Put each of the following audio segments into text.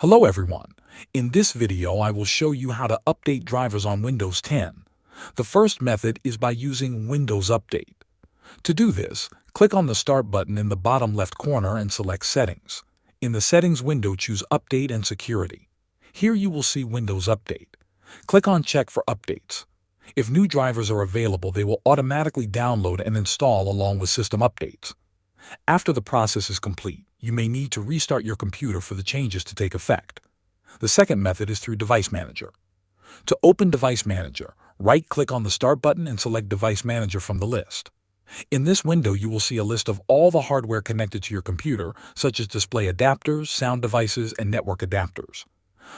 Hello everyone. In this video I will show you how to update drivers on Windows 10. The first method is by using Windows Update. To do this, click on the Start button in the bottom left corner and select Settings. In the Settings window, choose Update and Security. Here you will see Windows Update. Click on Check for updates. If new drivers are available, they will automatically download and install along with system updates. After the process is complete, you may need to restart your computer for the changes to take effect. The second method is through Device Manager. To open Device Manager, right-click on the Start button and select Device Manager from the list. In this window, you will see a list of all the hardware connected to your computer, such as display adapters, sound devices, and network adapters.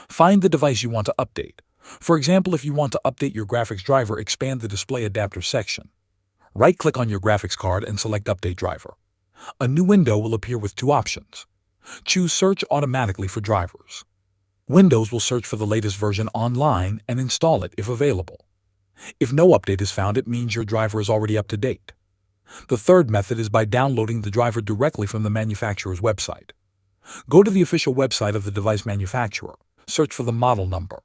Find the device you want to update. For example, if you want to update your graphics driver, expand the Display Adapter section. Right-click on your graphics card and select Update Driver. A new window will appear with two options. Choose Search automatically for drivers. Windows will search for the latest version online and install it if available. If no update is found, it means your driver is already up to date. The third method is by downloading the driver directly from the manufacturer's website. Go to the official website of the device manufacturer, search for the model number,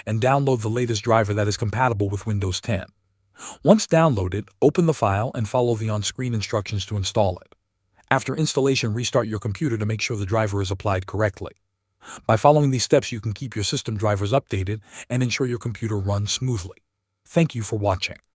and download the latest driver that is compatible with Windows 10. Once downloaded, open the file and follow the on-screen instructions to install it. After installation, restart your computer to make sure the driver is applied correctly. By following these steps, you can keep your system drivers updated and ensure your computer runs smoothly. Thank you for watching.